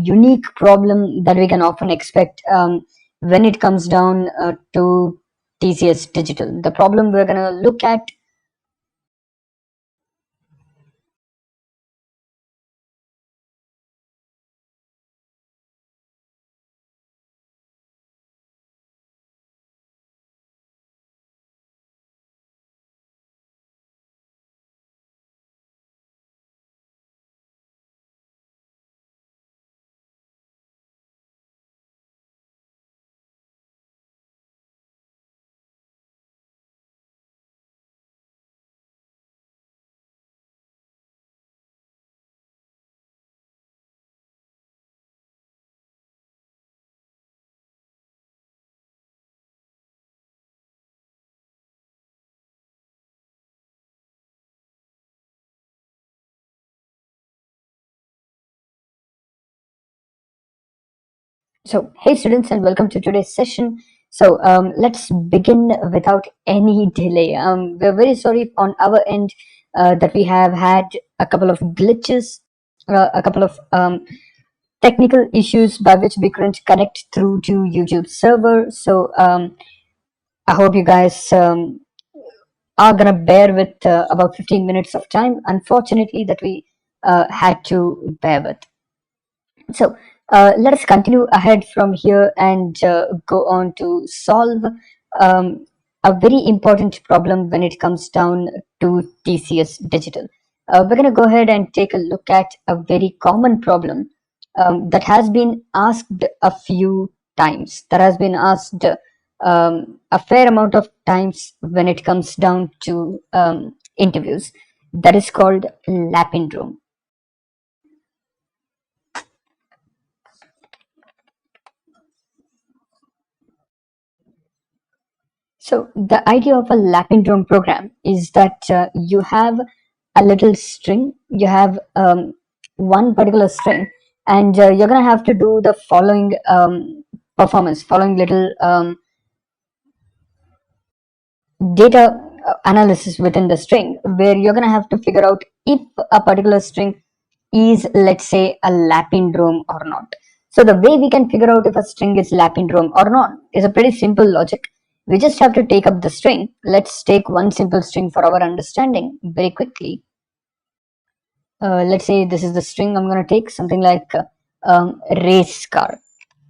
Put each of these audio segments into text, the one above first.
unique problem that we can often expect when it comes down to TCS Digital. The problem we're going to look at. So, hey students, and welcome to today's session. So, let's begin without any delay. We're very sorry on our end that we have had a couple of glitches, a couple of technical issues by which we couldn't connect through to YouTube server. So, I hope you guys are gonna bear with about 15 minutes of time, unfortunately, that we had to bear with. So let us continue ahead from here and go on to solve a very important problem when it comes down to TCS Digital. We're going to go ahead and take a look at a very common problem that has been asked a few times, that has been asked a fair amount of times when it comes down to interviews. That is called LAPINDROME. So the idea of a Lapindrome program is that you have a little string, you have one particular string, and you're gonna have to do the following performance, following little data analysis within the string, where you're gonna have to figure out if a particular string is, let's say, a Lapindrome or not. So the way we can figure out if a string is Lapindrome or not is a pretty simple logic. We just have to take up the string. Let's take one simple string for our understanding very quickly. Let's say this is the string I'm going to take, something like race car.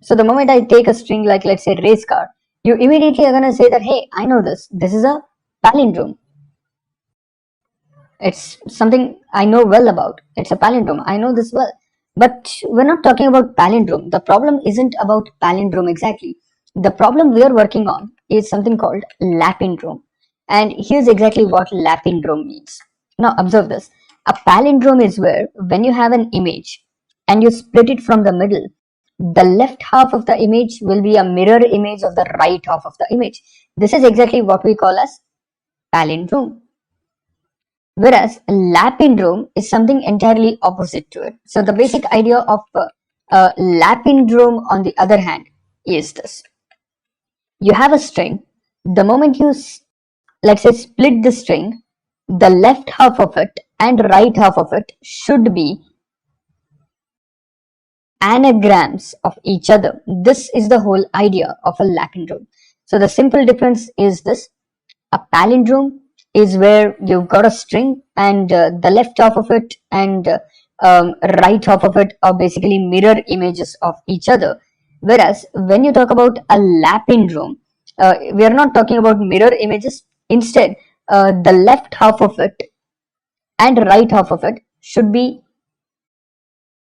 So the moment I take a string like, let's say, race car, you immediately are going to say that, hey, I know this. This is a palindrome. It's something I know well about. It's a palindrome. I know this well. But we're not talking about palindrome. The problem isn't about palindrome exactly. The problem we are working on is something called lapindrome. And here's exactly what lapindrome means. Now observe this. A palindrome is where when you have an image and you split it from the middle, the left half of the image will be a mirror image of the right half of the image. This is exactly what we call as palindrome. Whereas lapindrome is something entirely opposite to it. So the basic idea of lapindrome, on the other hand, is this. You have a string. The moment you, let's say, split the string, the left half of it and right half of it should be anagrams of each other. This is the whole idea of a lapindrome. So the simple difference is this. A palindrome is where you've got a string and the left half of it and right half of it are basically mirror images of each other. Whereas when you talk about a lapindrome, we are not talking about mirror images. Instead, the left half of it and right half of it should be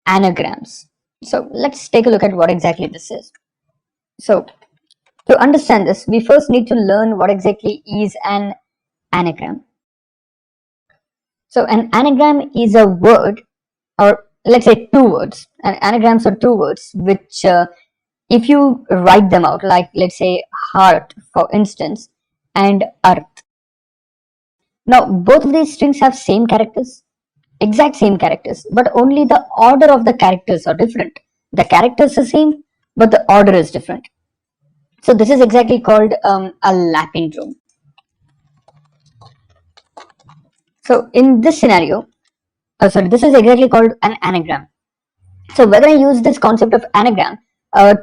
anagrams. So let's take a look at what exactly this is. So to understand this, we first need to learn what exactly is an anagram. So an anagram is a word, or let's say two words. And anagrams are two words which if you write them out, like let's say heart for instance and earth. Now both of these strings have same characters, exact same characters, but only the order of the characters are different. The characters are same, but the order is different. So this is exactly called a lapindrome. So in this scenario, this is exactly called an anagram. So we're going to use this concept of anagram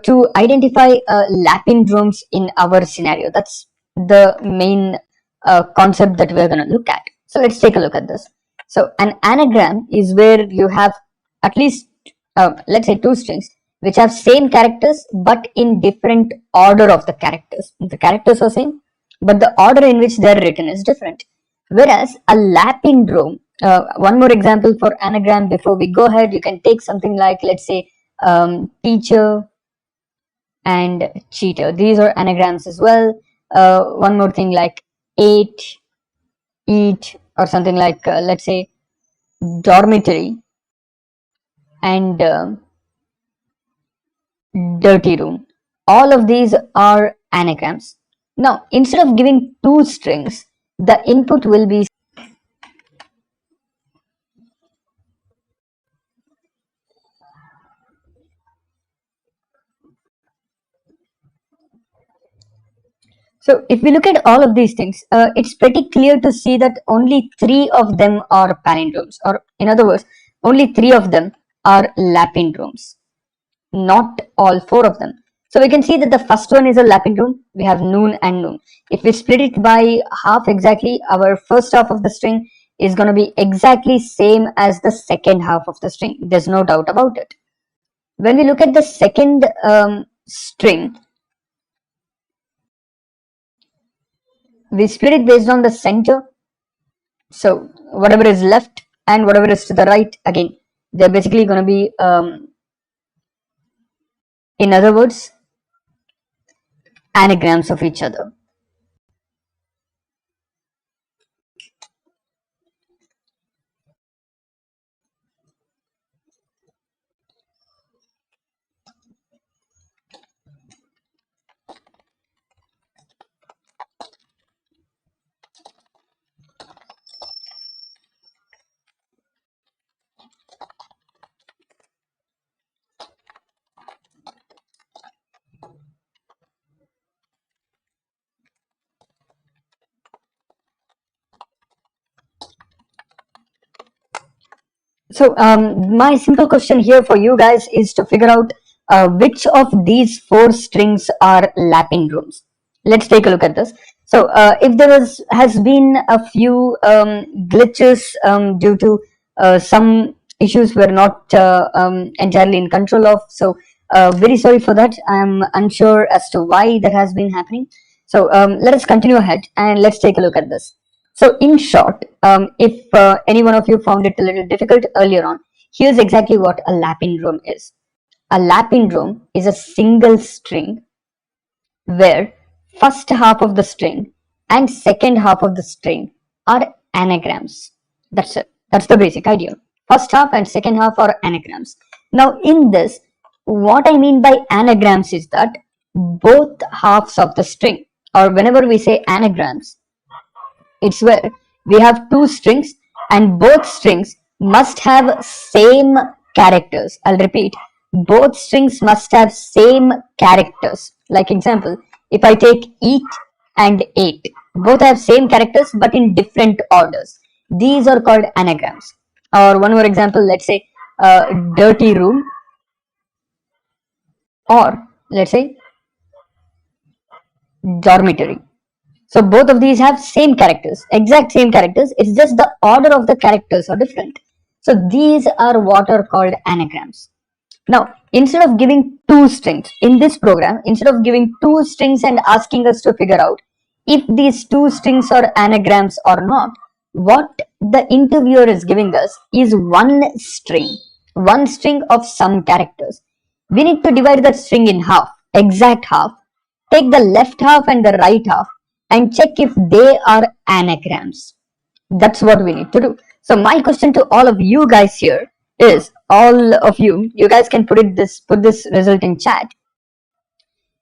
to identify lapindromes in our scenario. That's the main concept that we're going to look at. So let's take a look at this. So an anagram is where you have at least, let's say, two strings which have same characters but in different order of the characters. The characters are same, but the order in which they're written is different. Whereas a lapindrome, one more example for anagram before we go ahead, you can take something like, let's say, teacher and cheater. These are anagrams as well. One more thing like eight, eat, or something like, let's say, dormitory and dirty room. All of these are anagrams. Now, instead of giving two strings, the input will be. So if we look at all of these things, it's pretty clear to see that only three of them are palindromes, or in other words, only three of them are lapindromes, not all four of them. So we can see that the first one is a lapindrome. We have noon and noon. If we split it by half exactly, our first half of the string is going to be exactly same as the second half of the string. There's no doubt about it. When we look at the second string, we split it based on the center. So whatever is left and whatever is to the right, again, they're basically going to be, in other words, anagrams of each other. So my simple question here for you guys is to figure out which of these four strings are lapindromes. Let's take a look at this. So if there has been a few glitches due to some issues we're not entirely in control of, so very sorry for that. I'm unsure as to why that has been happening. So let us continue ahead and let's take a look at this. So in short, if any one of you found it a little difficult earlier on, here's exactly what a lapindrome is. A lapindrome is a single string where first half of the string and second half of the string are anagrams. That's it. That's the basic idea. First half and second half are anagrams. Now in this, what I mean by anagrams is that both halves of the string, or whenever we say anagrams, it's where we have two strings and both strings must have same characters. I'll repeat, both strings must have same characters. Like example, if I take eat and ate, both have same characters but in different orders. These are called anagrams. Or one more example, let's say dirty room, or let's say dormitory. So both of these have same characters, exact same characters. It's just the order of the characters are different. So these are what are called anagrams. Now, instead of giving two strings in this program, instead of giving two strings and asking us to figure out if these two strings are anagrams or not, what the interviewer is giving us is one string of some characters. We need to divide that string in half, exact half, take the left half and the right half and check if they are anagrams. That's what we need to do. So my question to all of you guys here is, all of you guys can put this result in chat.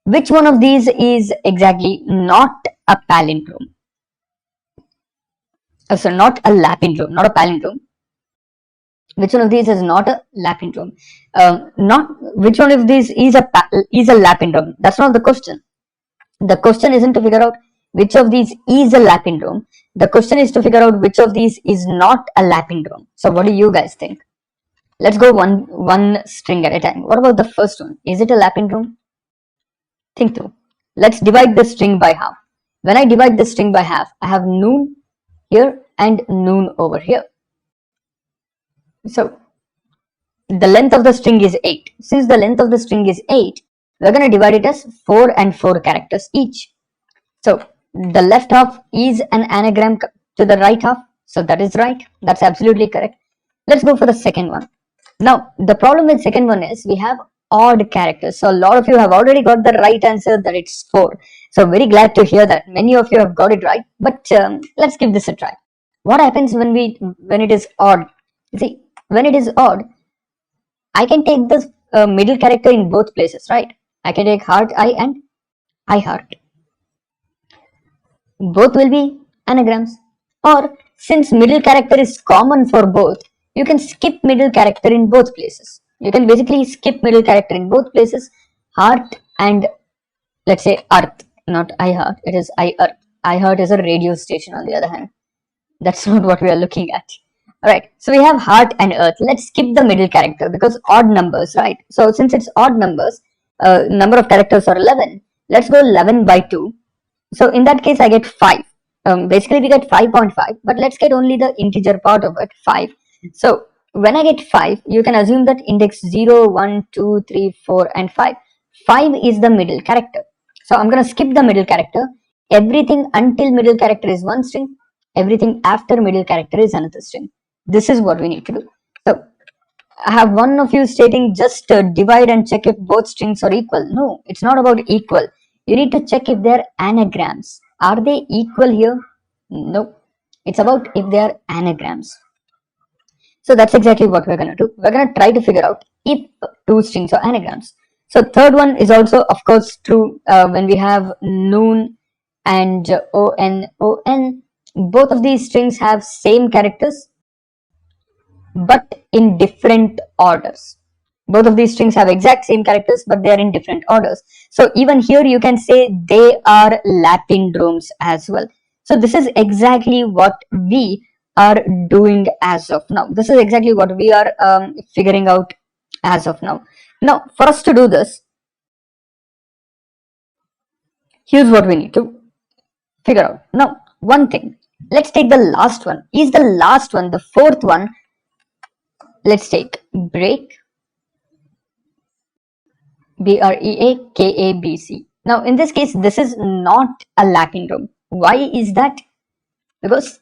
Which one of these is exactly not a palindrome? So not a lapindrome, not a palindrome. Which one of these is not a lapindrome? Not which one of these is a lapindrome. That's not the question. The question isn't to figure out which of these is a lapindrome. The question is to figure out which of these is not a lapindrome. So what do you guys think? Let's go one string at a time. What about the first one? Is it a lapindrome? Think through. Let's divide the string by half. When I divide the string by half, I have noon here and noon over here. So the length of the string is 8. Since the length of the string is 8, we're going to divide it as 4 and 4 characters each. So the left half is an anagram to the right half. So that is right. That's absolutely correct. Let's go for the second one. Now, the problem with second one is we have odd characters. So a lot of you have already got the right answer, that it's 4. So very glad to hear that many of you have got it right. But let's give this a try. What happens when it is odd? You see, when it is odd, I can take the middle character in both places, right? I can take heart I and I heart. Both will be anagrams. Or since middle character is common for both, you can skip middle character in both places. You can basically skip middle character in both places, heart and let's say earth, not I heart, it is I earth. I heart is a radio station on the other hand. That's not what we are looking at. Alright, so we have heart and earth. Let's skip the middle character because odd numbers, right? So since it's odd numbers, number of characters are 11. Let's go 11 by 2. So in that case, I get 5. Basically, we get 5.5, but let's get only the integer part of it, 5. So when I get 5, you can assume that index 0, 1, 2, 3, 4, and 5. 5 is the middle character. So I'm going to skip the middle character. Everything until middle character is one string. Everything after middle character is another string. This is what we need to do. So I have one of you stating just divide and check if both strings are equal. No, it's not about equal. You need to check if they're anagrams. Are they equal here? No. It's about if they are anagrams. So that's exactly what we're going to do. We're going to try to figure out if two strings are anagrams. So third one is also, of course, true when we have noon and on. Both of these strings have same characters but in different orders. Both of these strings have exact same characters, but they are in different orders. So even here you can say they are lapindromes as well. So this is exactly what we are doing as of now. This is exactly what we are figuring out as of now. Now, for us to do this, here's what we need to figure out. Now, one thing, let's take the last one. Is the last one, the fourth one, let's take break BREAKABC. Now, in this case, this is not a lapindrome. Why is that? Because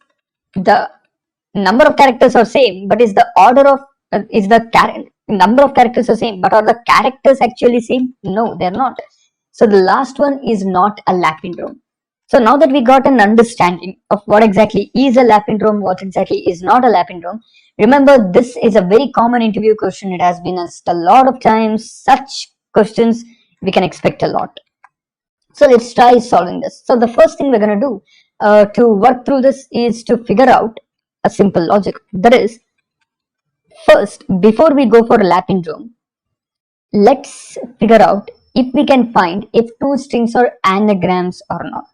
the number of characters are same, but is the order of number of characters are same, but are the characters actually same? No, they're not. So the last one is not a lapindrome. So now that we got an understanding of what exactly is a lapindrome, what exactly is not a lapindrome, remember this is a very common interview question. It has been asked a lot of times. Such questions we can expect a lot. So let's try solving this. So the first thing we're going to do to work through this is to figure out a simple logic. That is, first, before we go for lapindrome, let's figure out if we can find if two strings are anagrams or not.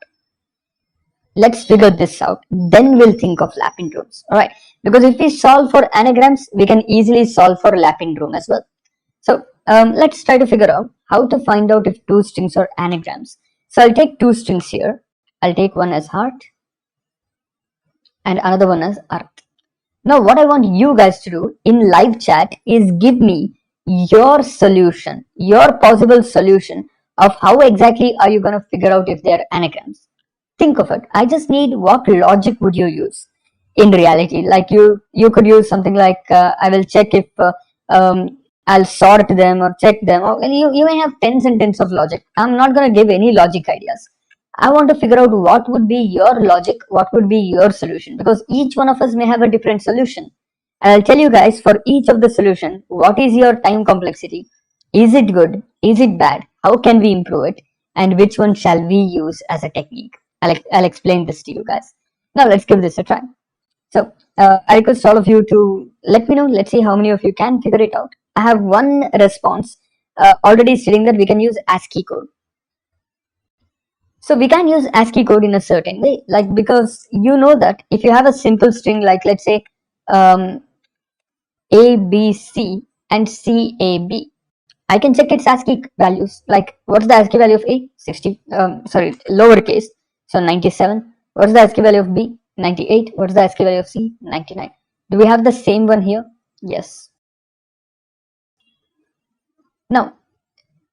Let's figure this out. Then we'll think of lapindromes. All right. Because if we solve for anagrams, we can easily solve for lapindrome as well. So let's try to figure out how to find out if two strings are anagrams. So I'll take two strings here. I'll take one as heart and another one as earth. Now what I want you guys to do in live chat is give me your solution, your possible solution of how exactly are you going to figure out if they are anagrams. Think of it. I just need what logic would you use in reality. Like you could use something like I will check if I'll sort them or check them. Or you may have tens and tens of logic. I'm not going to give any logic ideas. I want to figure out what would be your logic, what would be your solution, because each one of us may have a different solution. And I'll tell you guys for each of the solution, what is your time complexity? Is it good? Is it bad? How can we improve it? And which one shall we use as a technique? I'll explain this to you guys. Now let's give this a try. So I request all of you to let me know. Let's see how many of you can figure it out. I have one response already stating that we can use ASCII code. So we can use ASCII code in a certain way, like because you know that if you have a simple string, like let's say ABC and CAB. I can check its ASCII values. Like, what's the ASCII value of A? 60, sorry, lowercase. So 97. What's the ASCII value of B? 98. What's the ASCII value of C? 99. Do we have the same one here? Yes. Now,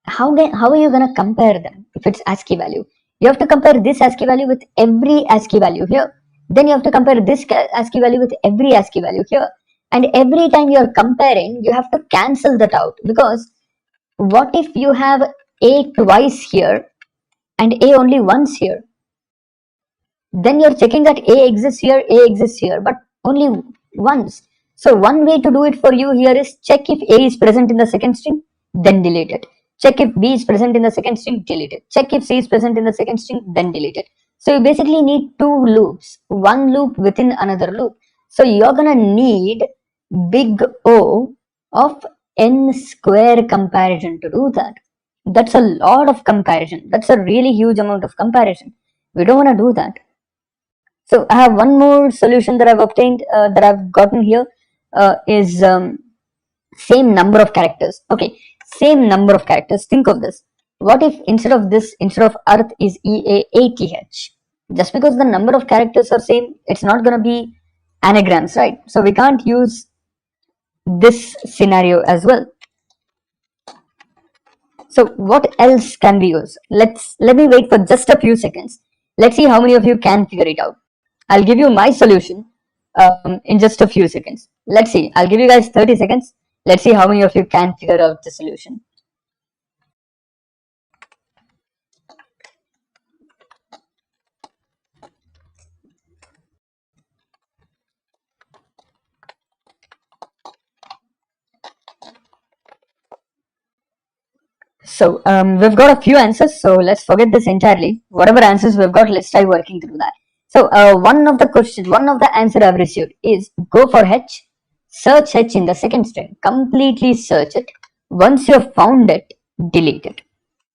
how are you going to compare them if it's ASCII value? You have to compare this ASCII value with every ASCII value here. Then you have to compare this ASCII value with every ASCII value here. And every time you're comparing, you have to cancel that out, because what if you have A twice here and A only once here? Then you're checking that A exists here, but only once. So one way to do it for you here is check if A is present in the second string, then delete it. Check if B is present in the second string, delete it. Check if C is present in the second string, then delete it. So you basically need two loops, one loop within another loop. So you're gonna need big O of n square comparison to do that. That's a lot of comparison. That's a really huge amount of comparison. We don't want to do that. So I have one more solution that I've obtained, that I've gotten here, is same number of characters. Okay, same number of characters. Think of this. What if instead of Earth is EAATH? Just because the number of characters are same, it's not going to be anagrams, right? So we can't use this scenario as well. So what else can we use? Let me wait for just a few seconds. Let's see how many of you can figure it out. I'll give you my solution in just a few seconds. Let's see. I'll give you guys 30 seconds. Let's see how many of you can figure out the solution. So we've got a few answers. So let's forget this entirely. Whatever answers we've got, let's try working through that. So one of the answer I've received is go for H, search H in the second string, completely search it. Once you've found it, delete it.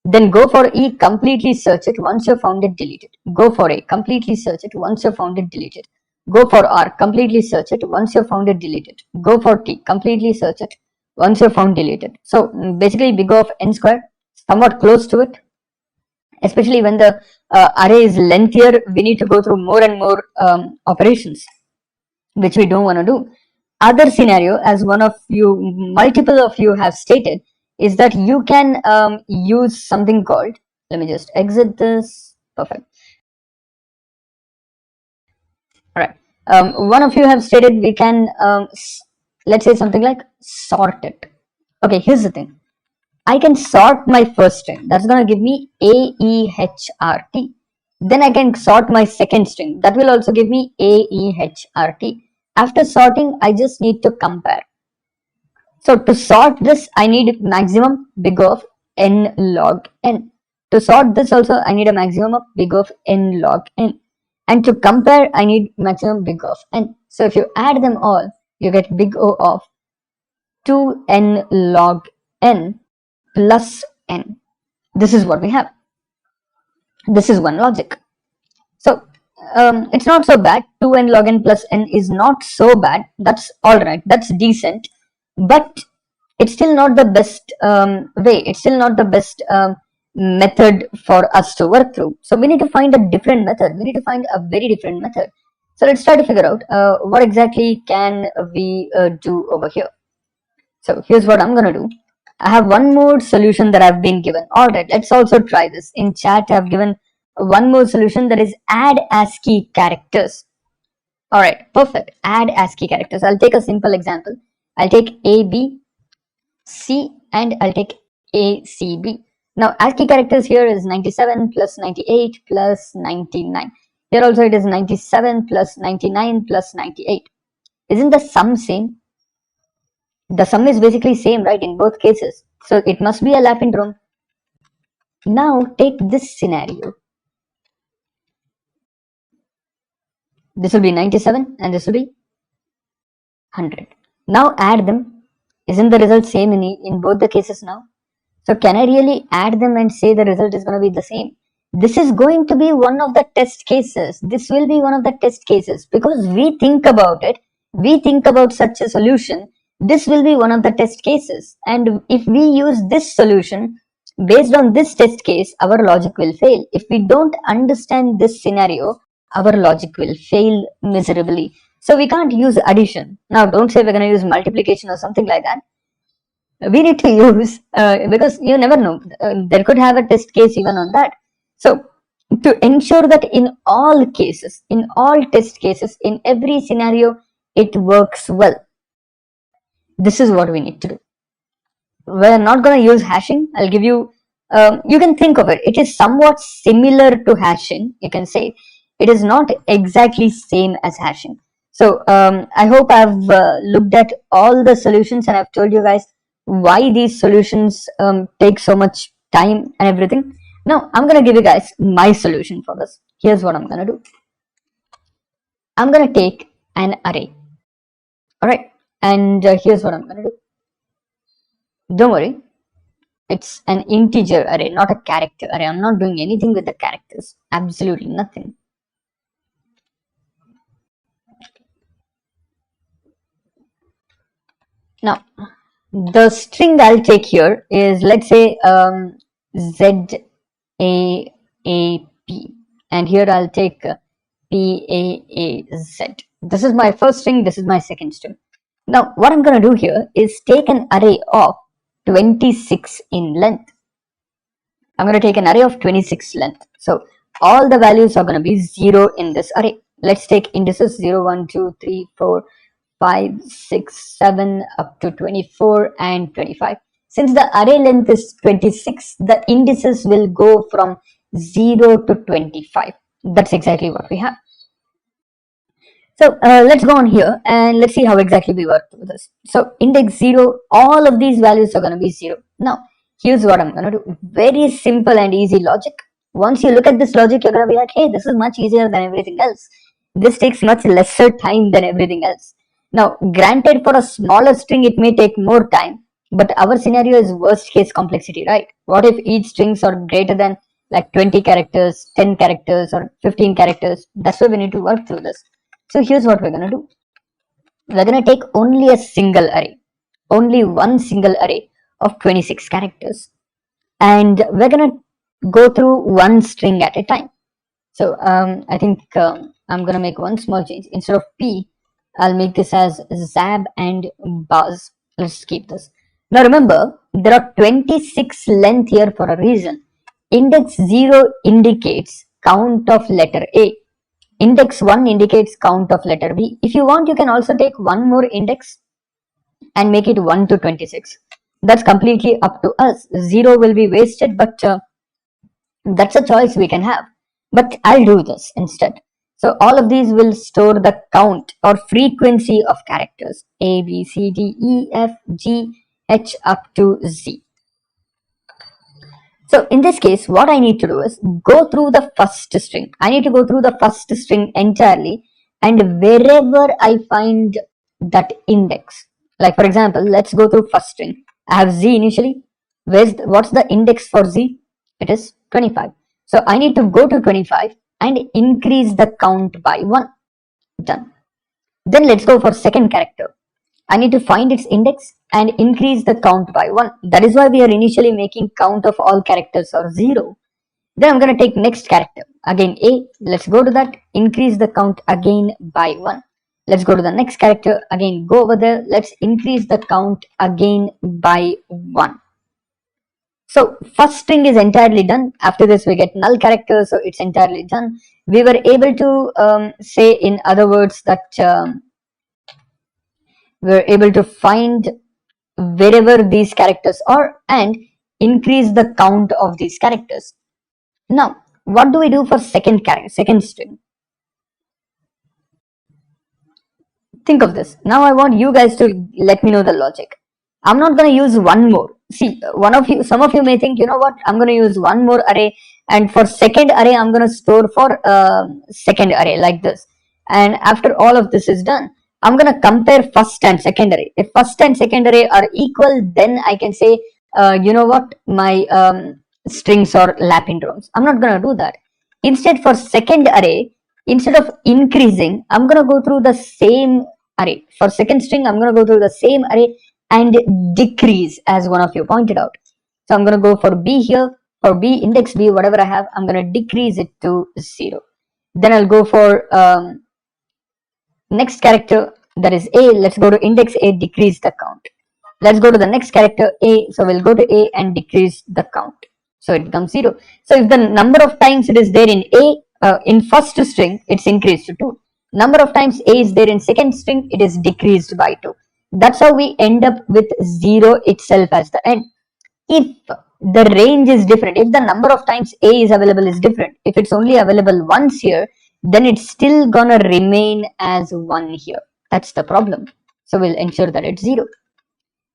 Then go for E, completely search it. Once you've found it, delete it. Go for A, completely search it. Once you've found it, delete it. Go for R, completely search it. Once you've found it, delete it. Go for T, completely search it. Once you've found, delete it. So basically big O of n squared, somewhat close to it. Especially when the array is lengthier, we need to go through more and more operations, which we don't want to do. Other scenario, as multiple of you have stated, is that you can use something called, let me just exit this, perfect. All right, one of you have stated we can, let's say something like sort it. Okay, here's the thing. I can sort my first string. That's going to give me AEHRT. Then I can sort my second string. That will also give me AEHRT. After sorting, I just need to compare. So to sort this, I need maximum big O of n log n. To sort this also, I need a maximum of big O of n log n. And to compare, I need maximum big O of n. So if you add them all, you get big O of 2n log n plus n. This is what we have. This is one logic. So it's not so bad. 2n log n plus n is not so bad. That's all right. That's decent. But it's still not the best way. It's still not the best method for us to work through. So we need to find a different method. We need to find a very different method. So let's try to figure out what exactly can we do over here. So here's what I'm going to do. I have one more solution that I've been given. All right, let's also try this. In chat, I've given one more solution, that is add ASCII characters. All right, perfect. Add ASCII characters. I'll take a simple example. I'll take A, B, C, and I'll take A, C, B. Now, ASCII characters here is 97 plus 98 plus 99. Here also it is 97 plus 99 plus 98. Isn't the sum same? The sum is basically same, right, in both cases. So it must be a Lapindrome. Now take this scenario. This will be 97 and this will be 100. Now add them. Isn't the result same in both the cases now? So can I really add them and say the result is going to be the same? This is going to be one of the test cases. This will be one of the test cases, because we think about it. We think about such a solution This will be one of the test cases. And if we use this solution based on this test case, our logic will fail. If we don't understand this scenario, our logic will fail miserably. So we can't use addition. Now, don't say we're going to use multiplication or something like that. We need to use, because you never know. There could have a test case even on that. So to ensure that in all cases, in all test cases, in every scenario, it works well, this is what we need to do. We're not going to use hashing. I'll give you, you can think of it. It is somewhat similar to hashing. You can say it is not exactly same as hashing. So I hope I've looked at all the solutions and I've told you guys why these solutions take so much time and everything. Now I'm going to give you guys my solution for this. Here's what I'm going to do. I'm going to take an array. All right. And here's what I'm going to do. Don't worry. It's an integer array, not a character array. I'm not doing anything with the characters. Absolutely nothing. Now, the string I'll take here is, let's say, Z A A P, and here I'll take P A A Z. This is my first string. This is my second string. Now, what I'm going to do here is take an array of 26 in length. I'm going to take an array of 26 length. So all the values are going to be 0 in this array. Let's take indices 0, 1, 2, 3, 4, 5, 6, 7 up to 24 and 25. Since the array length is 26, the indices will go from 0 to 25. That's exactly what we have. So let's go on here and let's see how exactly we work with this. So index 0, all of these values are going to be 0. Now, here's what I'm going to do. Very simple and easy logic. Once you look at this logic, you're going to be like, hey, this is much easier than everything else. This takes much lesser time than everything else. Now, granted, for a smaller string, it may take more time, but our scenario is worst case complexity, right? What if each strings are greater than like 20 characters, 10 characters, or 15 characters? That's why we need to work through this. So here's what we're going to do. We're going to take only a single array, only one single array of 26 characters. And we're going to go through one string at a time. So I think I'm going to make one small change. Instead of P, I'll make this as Zab and Buzz. Let's keep this. Now remember, there are 26 length here for a reason. Index 0 indicates count of letter A. Index 1 indicates count of letter B. If you want, you can also take one more index and make it 1 to 26. That's completely up to us. 0 will be wasted, but that's a choice we can have. But I'll do this instead. So all of these will store the count or frequency of characters A, B, C, D, E, F, G, H up to Z. So in this case, what I need to do is go through the first string. I need to go through the first string entirely, and wherever I find that index, like for example, let's go through first string. I have Z initially. What's the index for Z? It is 25. So I need to go to 25 and increase the count by 1. Done. Then let's go for second character. I need to find its index and increase the count by 1. That is why we are initially making count of all characters or 0. Then I'm going to take next character. Again A. Let's go to that. Increase the count again by 1. Let's go to the next character. Again go over there. Let's increase the count again by 1. So first string is entirely done. After this we get null character. So it's entirely done. We were able to say, in other words, that we're able to find wherever these characters are and increase the count of these characters. Now, what do we do for second string? Think of this. Now I want you guys to let me know the logic. I'm not going to use one more. See, some of you may think, you know what, I'm going to use one more array, and for second array, I'm going to store for second array like this. And after all of this is done, I'm going to compare first and second array. If first and second array are equal, then I can say, you know what, my strings are lapindromes. I'm not going to do that. Instead, for second array, instead of increasing, I'm going to go through the same array. For second string, I'm going to go through the same array and decrease, as one of you pointed out. So I'm going to go for B here. For B, index B, whatever I have, I'm going to decrease it to 0. Then I'll go for next character, that is A. Let's go to index A, decrease the count. Let's go to the next character A. So we'll go to A and decrease the count. So it becomes 0. So if the number of times it is there in A, in first string, it's increased to 2. Number of times A is there in second string, it is decreased by 2. That's how we end up with 0 itself as the end. If the range is different, if the number of times A is available is different, if it's only available once here, then it's still gonna remain as 1 here. That's the problem. So we'll ensure that it's 0.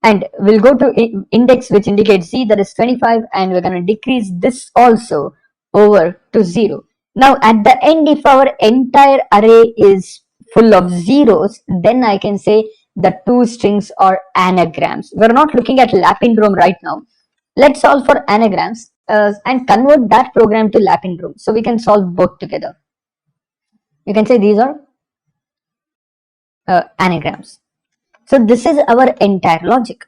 And we'll go to index which indicates Z, that is 25, and we're going to decrease this also over to 0. Now at the end, if our entire array is full of zeros, then I can say the two strings are anagrams. We're not looking at LAPINDROME right now. Let's solve for anagrams and convert that program to LAPINDROME. So we can solve both together. You can say these are anagrams. So this is our entire logic.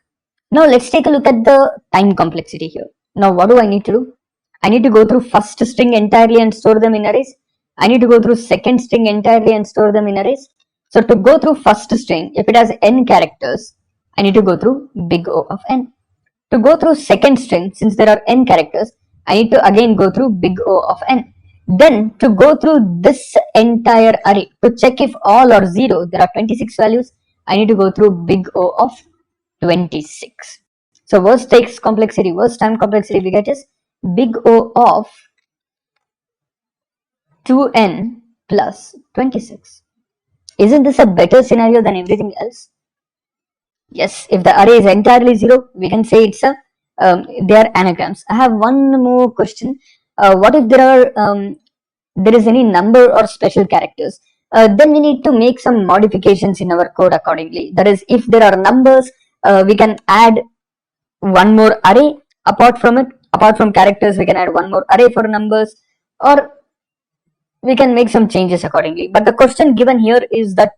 Now let's take a look at the time complexity here. Now what do I need to do? I need to go through first string entirely and store them in arrays. I need to go through second string entirely and store them in arrays. So to go through first string, if it has n characters, I need to go through big O of n. To go through second string, since there are n characters, I need to again go through big O of n. Then to go through this entire array, to check if all are 0, there are 26 values, I need to go through big O of 26. So worst time complexity we get is big O of 2n plus 26. Isn't this a better scenario than everything else? Yes, if the array is entirely 0, we can say it's a they are anagrams. I have one more question. What if there is any number or special characters? Then we need to make some modifications in our code accordingly. That is, if there are numbers, we can add one more array apart from it. Apart from characters, we can add one more array for numbers, or we can make some changes accordingly. But the question given here is that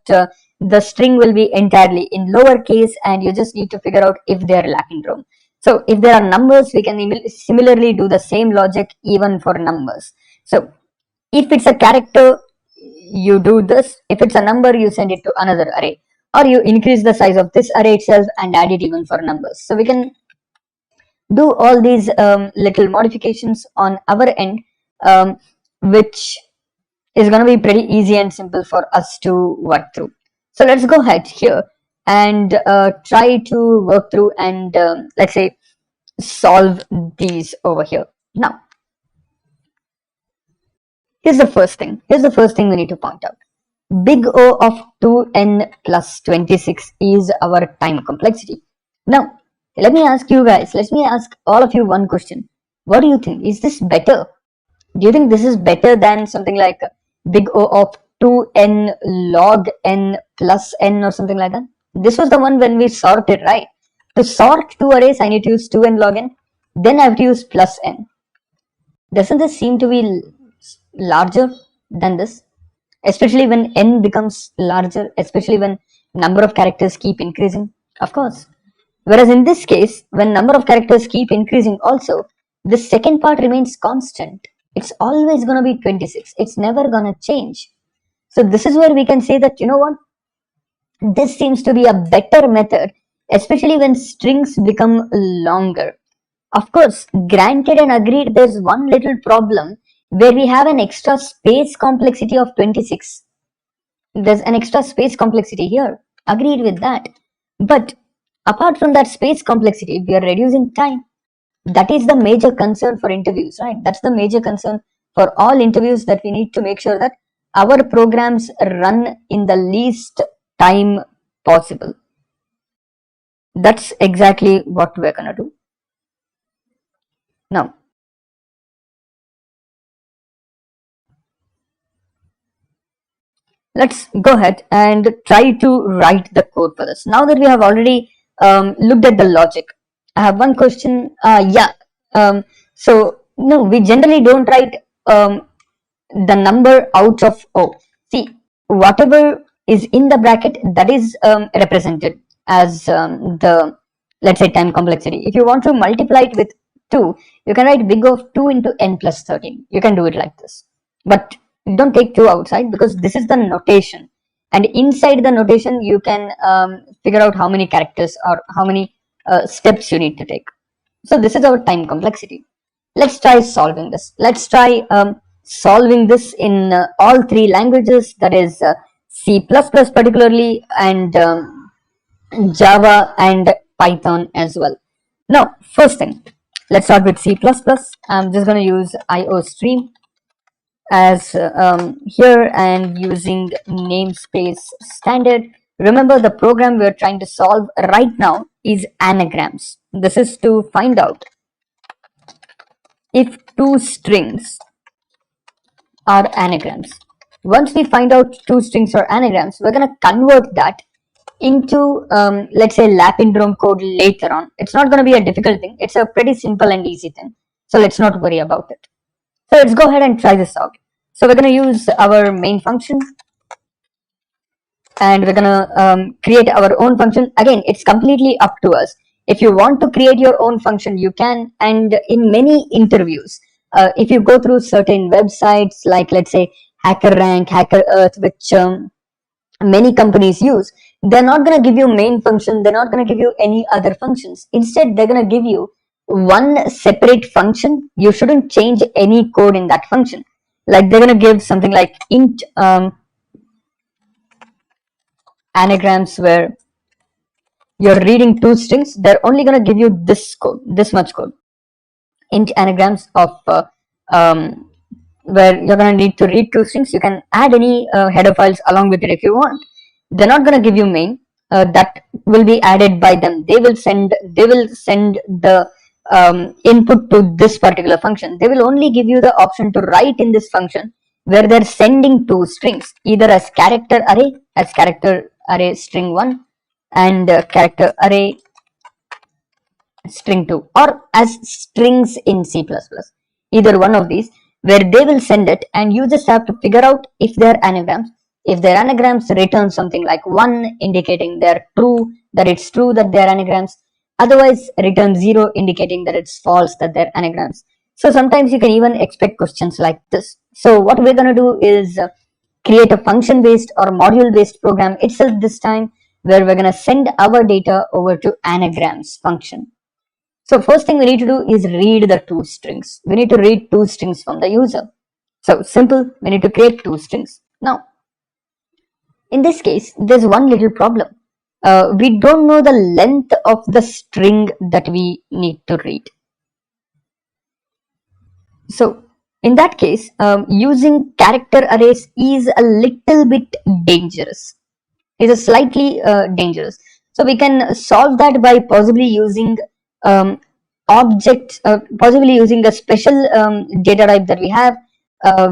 the string will be entirely in lowercase, and you just need to figure out if they are LAPINDROME. So if there are numbers, we can similarly do the same logic even for numbers. So if it's a character, you do this. If it's a number, you send it to another array, or you increase the size of this array itself and add it even for numbers. So we can do all these little modifications on our end, which is going to be pretty easy and simple for us to work through. So let's go ahead here and try to work through and let's say solve these over here. Now, here's the first thing we need to point out. Big O of 2n plus 26 is our time complexity. Now, let me ask you guys, let me ask all of you one question. What do you think? Is this better? Do you think this is better than something like big O of 2n log n plus n or something like that? This was the one when we sorted, right? To sort two arrays, I need to use 2n log n. Then I have to use plus n. Doesn't this seem to be larger than this? Especially when n becomes larger, especially when number of characters keep increasing, of course. Whereas in this case, when number of characters keep increasing also, the second part remains constant. It's always going to be 26. It's never going to change. So this is where we can say that, you know what, this seems to be a better method, especially when strings become longer. Of course, granted and agreed, there's one little problem where we have an extra space complexity of 26. There's an extra space complexity here. Agreed with that. But apart from that space complexity, we are reducing time. That is the major concern for interviews, right? That's the major concern for all interviews, that we need to make sure that our programs run in the least time possible. That's exactly what we're gonna do. Now, let's go ahead and try to write the code for this. Now that we have already looked at the logic, I have one question. So no, we generally don't write the number out of O. See, whatever is in the bracket, that is represented as the, let's say, time complexity. If you want to multiply it with 2, you can write big of 2 into n plus 13. You can do it like this. But don't take 2 outside, because this is the notation. And inside the notation, you can figure out how many characters or how many steps you need to take. So this is our time complexity. Let's try solving this. Let's try solving this in all 3 languages, that is C++ particularly, and Java and Python as well. Now, first thing, let's start with C++. I'm just going to use IOStream as here, and using namespace standard. Remember, the program we're trying to solve right now is anagrams. This is to find out if 2 strings are anagrams. Once we find out 2 strings are anagrams, we're going to convert that into, let's say, LAPINDROME code later on. It's not going to be a difficult thing. It's a pretty simple and easy thing. So let's not worry about it. So let's go ahead and try this out. So we're going to use our main function, and we're going to create our own function. Again, it's completely up to us. If you want to create your own function, you can. And in many interviews, if you go through certain websites like, let's say, HackerRank, HackerEarth, which many companies use, they're not going to give you main function. They're not going to give you any other functions. Instead, they're going to give you one separate function. You shouldn't change any code in that function. Like, they're going to give something like int anagrams, where you're reading 2 strings. They're only going to give you this code, this much code. Int anagrams of where you're going to need to read 2 strings. You can add any header files along with it if you want. They're not going to give you main. That will be added by them. They will send the input to this particular function. They will only give you the option to write in this function where they're sending 2 strings, either as character array string 1 and character array string 2, or as strings in C++. Either one of these, where they will send it, and you just have to figure out if they're anagrams. If they're anagrams, return something like 1, indicating they're true, that it's true that they're anagrams. Otherwise, return 0, indicating that it's false, that they're anagrams. So sometimes you can even expect questions like this. So what we're going to do is create a function-based or module-based program itself this time, where we're going to send our data over to anagrams function. So first thing we need to do is read the 2 strings. We need to read 2 strings from the user. So simple, we need to create 2 strings. Now, in this case, there's one little problem. We don't know the length of the string that we need to read. So in that case, using character arrays is a little bit dangerous. It's slightly dangerous. So we can solve that by possibly using objects, possibly using a special data type that we have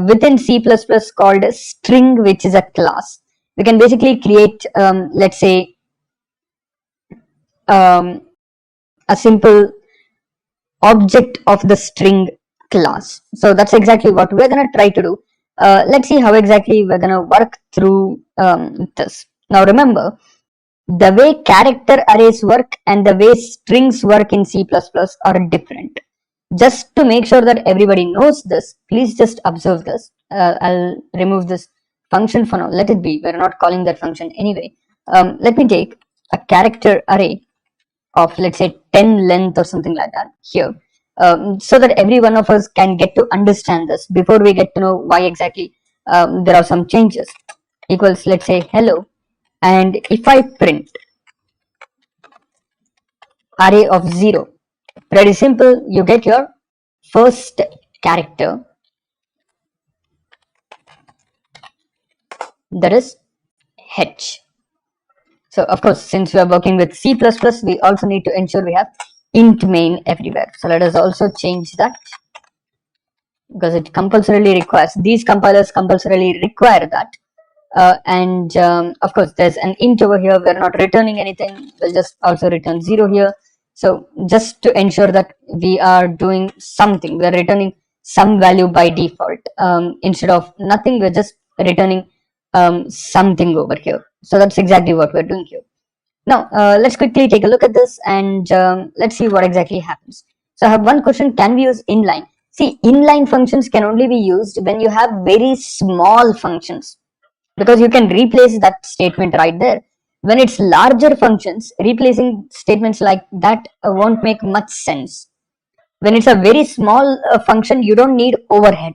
within C++ called string, which is a class. We can basically create, let's say, a simple object of the string class. So that's exactly what we're going to try to do. Let's see how exactly we're going to work through this. Now remember, the way character arrays work and the way strings work in C++ are different. Just to make sure that everybody knows this, please just observe this. I'll remove this function for now. Let it be. We're not calling that function anyway. Let me take a character array of, let's say, 10 length or something like that here, so that every one of us can get to understand this before we get to know why exactly there are some changes. Equals, let's say, hello. And if I print array of 0, pretty simple, you get your first character, that is H. So of course, since we are working with C++, we also need to ensure we have int main everywhere. So let us also change that, because it compulsorily requires, these compilers compulsorily require that. And of course, there's an int over here. We're not returning anything. We'll just also return 0 here. So just to ensure that we are doing something, we're returning some value by default. Instead of nothing, we're just returning something over here. So that's exactly what we're doing here. Now, let's quickly take a look at this and let's see what exactly happens. So I have one question, can we use inline? See, inline functions can only be used when you have very small functions, because you can replace that statement right there. When it's larger functions, replacing statements like that won't make much sense. When it's a very small function, you don't need overhead.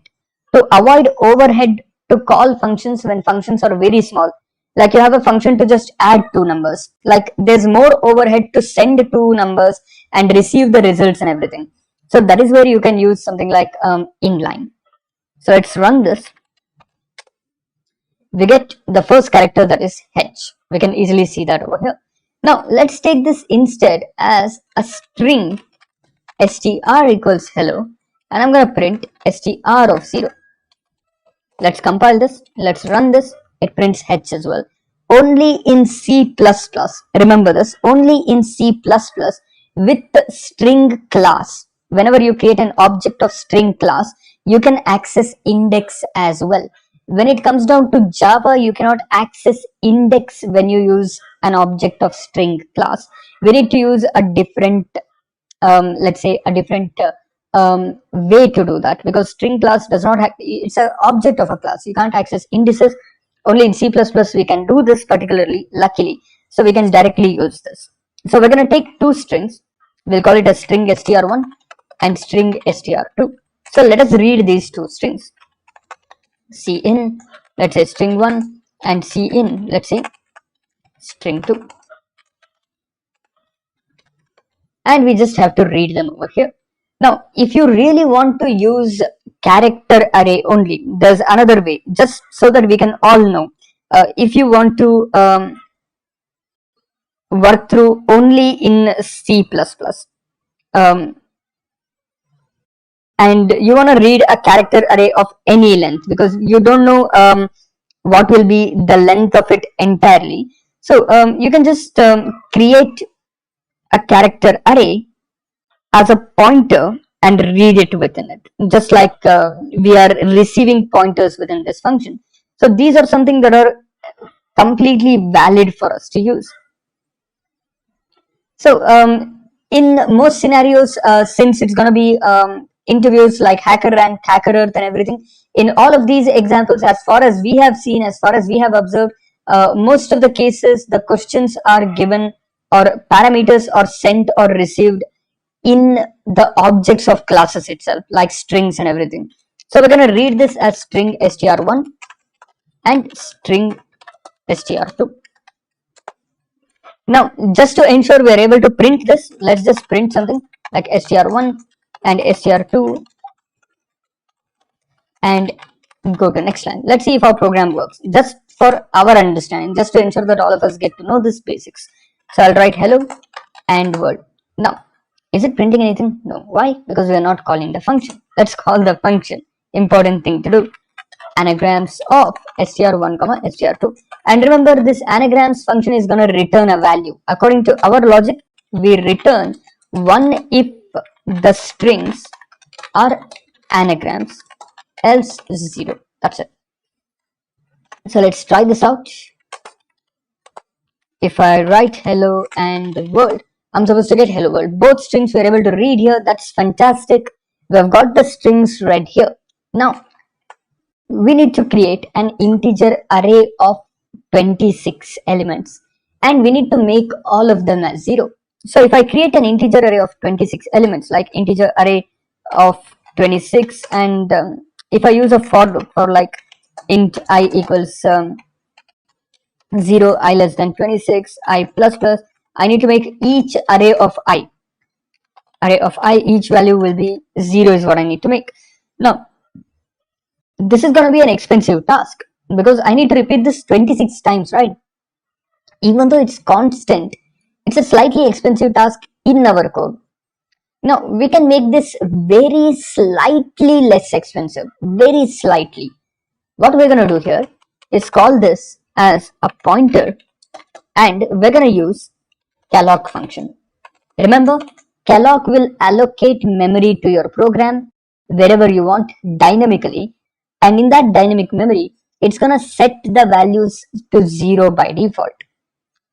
To avoid overhead to call functions when functions are very small, like you have a function to just add two numbers, like there's more overhead to send two numbers and receive the results and everything. So that is where you can use something like inline. So let's run this. We get the first character, that is H. We can easily see that over here. Now let's take this instead as a string str equals hello, and I'm going to print str of 0. Let's compile this, let's run this. It prints H as well. Only in C++, remember this, only in C++ with string class. Whenever you create an object of string class, you can access index as well. When it comes down to Java, you cannot access index when you use an object of string class. We need to use a different let's say a different way to do that, because string class does not have, it's an object of a class, you can't access indices. Only in C++ we can do this particularly, luckily, so we can directly use this. So we're going to take two strings, we'll call it a string str1 and string str2. So let us read these two strings. Cin, let's say string1, and cin, let's say string2, and we just have to read them over here. Now, if you really want to use character array only, there's another way, just so that we can all know. If you want to work through only in C++, um, and you want to read a character array of any length, because you don't know what will be the length of it entirely. So you can just create a character array as a pointer and read it within it, just like we are receiving pointers within this function. So these are something that are completely valid for us to use. So in most scenarios, since it's going to be interviews like Hacker Rank, Hacker Earth, and everything, in all of these examples, as far as we have seen, as far as we have observed, most of the cases, the questions are given, or parameters are sent or received in the objects of classes itself, like strings and everything. So we're going to read this as string str1 and string str2. Now, just to ensure we are able to print this, let's just print something like str1 and str2 and go to next line. Let's see if our program works, just for our understanding, just to ensure that all of us get to know this basics. So I'll write hello and world. Now, is it printing anything? No. Why? Because we are not calling the function. Let's call the function. Important thing to do. Anagrams of str1 comma str2. And remember, this anagrams function is going to return a value. According to our logic, we return 1 if the strings are anagrams, else 0. That's it. So let's try this out. If I write hello and world, I'm supposed to get hello world. Both strings we're able to read here. That's fantastic. We have got the strings read here. Now, we need to create an integer array of 26 elements, and we need to make all of them as 0. So if I create an integer array of 26 elements, like integer array of 26, and if I use a for loop for like int I equals 0, I less than 26, I plus plus, I need to make each array of I, each value will be 0 is what I need to make. Now, this is going to be an expensive task, because I need to repeat this 26 times, right? Even though it's constant, it's a slightly expensive task in our code. Now, we can make this very slightly less expensive, very slightly. What we're going to do here is call this as a pointer, and we're going to use calloc function. Remember, calloc will allocate memory to your program wherever you want dynamically, and in that dynamic memory, it's gonna set the values to 0 by default.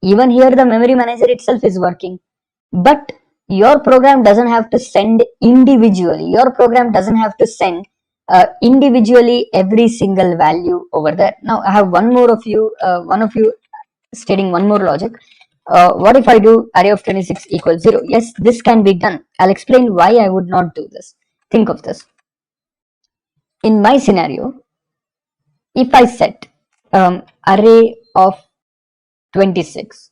Even here the memory manager itself is working, but your program doesn't have to send individually. Your program doesn't have to send individually every single value over there. Now I have one of you stating one more logic. What if I do array of 26 equals 0? Yes, this can be done. I'll explain why I would not do this. Think of this. In my scenario, if I set array of 26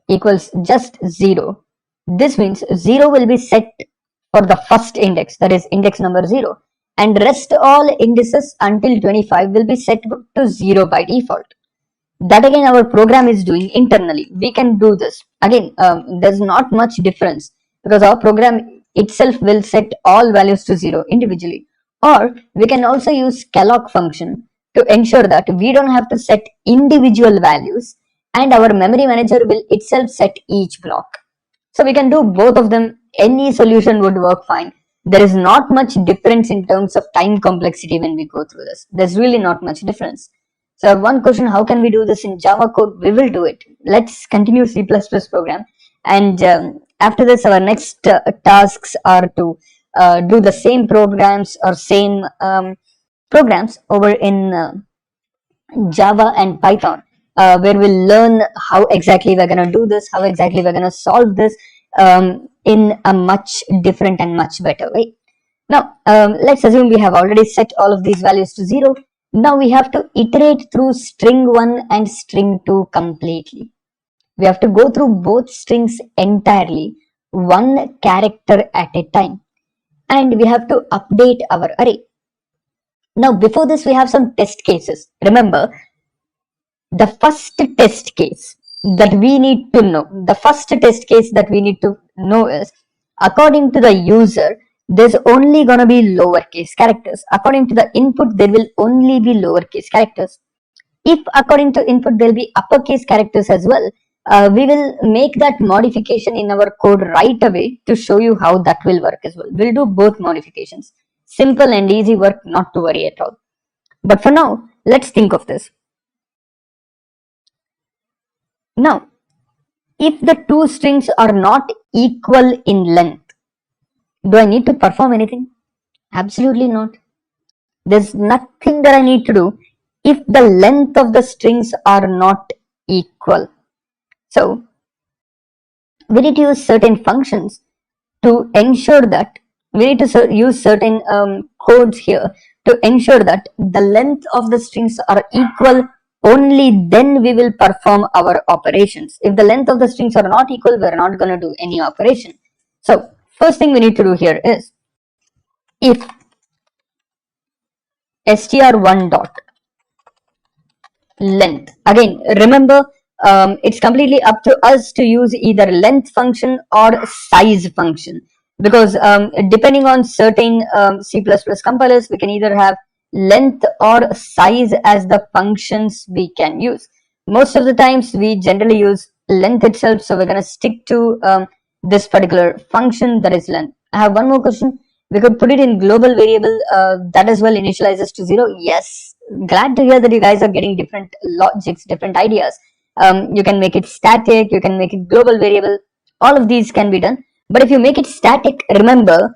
equals just 0, this means 0 will be set for the first index, that is index number 0, and rest all indices until 25 will be set to 0 by default. That again our program is doing internally. We can do this. Again, there's not much difference because our program itself will set all values to 0 individually. Or we can also use calloc function to ensure that we don't have to set individual values, and our memory manager will itself set each block. So we can do both of them. Any solution would work fine. There is not much difference in terms of time complexity when we go through this. There's really not much difference. So one question, how can we do this in Java code? We will do it. Let's continue C++ program. And after this, our next tasks are to do the same programs or same programs over in Java and Python, where we'll learn how exactly we're going to do this, how exactly we're going to solve this in a much different and much better way. Now, let's assume we have already set all of these values to 0. Now we have to iterate through string 1 and string 2 completely. We have to go through both strings entirely, one character at a time. And we have to update our array. Now, before this, we have some test cases. Remember, the first test case that we need to know, is according to the user, there's only going to be lowercase characters. According to the input, there will only be lowercase characters. If according to input, there will be uppercase characters as well, we will make that modification in our code right away to show you how that will work as well. We'll do both modifications. Simple and easy work, not to worry at all. But for now, let's think of this. Now, if the two strings are not equal in length, do I need to perform anything? Absolutely not. There's nothing that I need to do if the length of the strings are not equal. So, we need to use certain functions to ensure that we need to use certain codes here to ensure that the length of the strings are equal. Only then we will perform our operations. If the length of the strings are not equal, we're not going to do any operation. So first thing we need to do here is if str1 dot length. Again, remember, it's completely up to us to use either length function or size function, because depending on certain C++ compilers, we can either have length or size as the functions we can use. Most of the times we generally use length itself, so we're going to stick to this particular function, that is length. I have one more question. We could put it in global variable, that as well initializes to 0. Yes, glad to hear that you guys are getting different logics, different ideas. You can make it static, you can make it global variable. All of these can be done. But if you make it static, remember